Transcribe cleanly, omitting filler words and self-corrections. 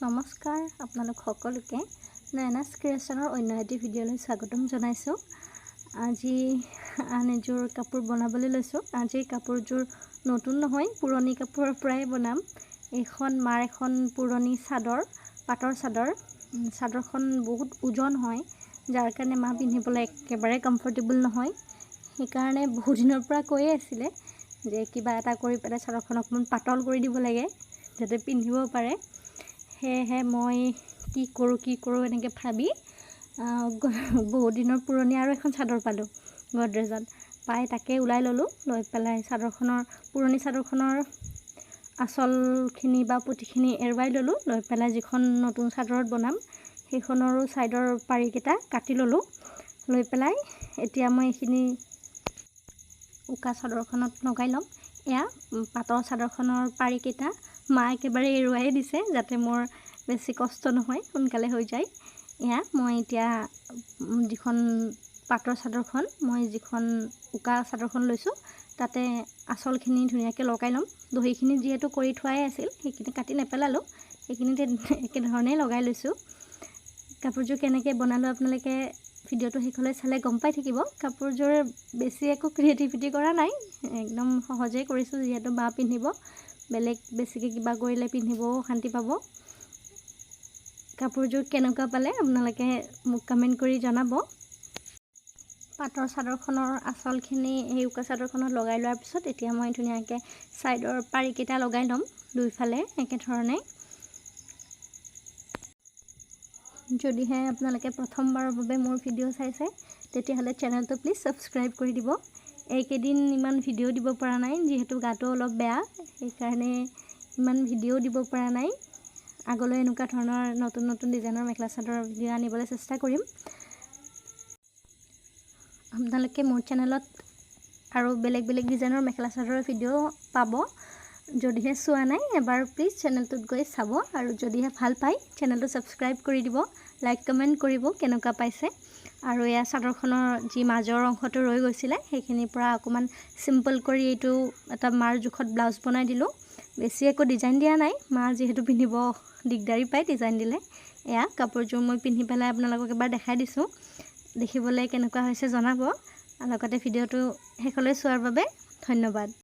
নমস্কাৰ আপোনালোক সকলোকে নয়নাছ ক্ৰিয়েশ্যনৰ অন্য এটি ভিডিঅ'লৈ স্বাগতম জনাইছোঁ। আজি আন এযোৰ কাপোৰ বনাবলৈ লৈছোঁ। আজি কাপোৰযোৰ নতুন নহয়, পুৰণি কাপোৰৰ পৰাই বনাম। এইখন মাৰ এখন পুৰণি চাদৰ, পাটৰ চাদৰ। চাদৰখন বহুত ওজন হয়, যাৰ কাৰণে মা পিন্ধিবলৈ একেবাৰে কমফৰ্টেবল নহয়। সেইকাৰণে বহুত দিনৰ পৰা কৈয়ে আছিলে যে কিবা এটা কৰি পেলাই চাদৰখন অকণমান পাতল কৰি দিব লাগে যাতে পিন্ধিব পাৰে। সেয়েহে মই কি কৰোঁ এনেকৈ ভাবি বহুত দিনৰ পুৰণি আৰু এখন চাদৰ পালোঁ গডৰেজত। পাই তাকে ওলাই ল'লোঁ। লৈ পেলাই পুৰণি চাদৰখনৰ আঁচলখিনি বা পুতিখিনি এৰুৱাই ল'লোঁ। লৈ পেলাই যিখন নতুন চাদৰত বনাম সেইখনৰো ছাইডৰ পাৰিকেইটা কাটি ল'লোঁ। লৈ পেলাই এতিয়া মই এইখিনি উকা চাদৰখনত লগাই ল'ম। এয়া পাটৰ চাদৰখনৰ পাৰিকেইটা মা একেবাৰে এৰুৱাই দিছে যাতে মোৰ বেছি কষ্ট নহয়, সোনকালে হৈ যায়। এয়া মই এতিয়া যিখন পাটৰ চাদৰখন, মই যিখন উকা চাদৰখন লৈছোঁ তাতে আঁচলখিনি ধুনীয়াকৈ লগাই ল'ম। দহিখিনি যিহেতু কৰি থোৱাই আছিল, সেইখিনি কাটি নেপেলালোঁ, সেইখিনিতে একেধৰণেই লগাই লৈছোঁ। কাপোৰযোৰ কেনেকৈ বনালোঁ আপোনালোকে ভিডিঅ'টো শেষলৈ চালে গম পাই থাকিব। কাপোৰযোৰ বেছি একো ক্ৰিয়েটিভিটি কৰা নাই, একদম সহজেই কৰিছোঁ যিহেতু বা পিন্ধিব। বেলেগ বেছিকৈ কিবা কৰিলে পিন্ধিবও অশান্তি পাব। কাপোৰযোৰ কেনেকুৱা পালে আপোনালোকে মোক কমেণ্ট কৰি জনাব। পাটৰ চাদৰখনৰ আঁচলখিনি এই উকা চাদৰখনত লগাই লোৱাৰ পিছত এতিয়া মই ধুনীয়াকৈ ছাইডৰ পাৰিকেইটা লগাই ল'ম দুইফালে একেধৰণে। যদিহে আপোনালোকে প্ৰথমবাৰৰ বাবে মোৰ ভিডিঅ' চাইছে তেতিয়াহ'লে চেনেলটো প্লিজ ছাবস্ক্ৰাইব কৰি দিব। এইকেইদিন ইমান ভিডিঅ' দিব পৰা নাই, যিহেতু গাটো অলপ বেয়া, সেইকাৰণে ইমান ভিডিঅ' দিব পৰা নাই। আগলৈ এনেকুৱা ধৰণৰ নতুন নতুন ডিজাইনৰ মেখেলা চাদৰৰ ভিডিঅ' আনিবলৈ চেষ্টা কৰিম। আপোনালোকে মোৰ চেনেলত আৰু বেলেগ বেলেগ ডিজাইনৰ মেখেলা চাদৰৰ ভিডিঅ' পাব। যদিহে চোৱা নাই এবাৰ প্লিজ চেনেলটোত গৈ চাব, আৰু যদিহে ভাল পায় চেনেলটো ছাবস্ক্ৰাইব কৰি দিব, লাইক কমেণ্ট কৰিব কেনেকুৱা পাইছে। আৰু এয়া চাদৰখনৰ যি মাজৰ অংশটো ৰৈ গৈছিলে সেইখিনিৰ পৰা অকণমান চিম্পল কৰি এইটো এটা মাৰ জোখত ব্লাউজ বনাই দিলোঁ। বেছি একো ডিজাইন দিয়া নাই, মা যিহেতু পিন্ধিব দিগদাৰী পায় ডিজাইন দিলে। এয়া কাপোৰযোৰ মই পিন্ধি পেলাই আপোনালোকক এবাৰ দেখাই দিছোঁ, দেখিবলৈ কেনেকুৱা হৈছে জনাব। লগতে ভিডিঅ'টো শেষলৈ চোৱাৰ বাবে ধন্যবাদ।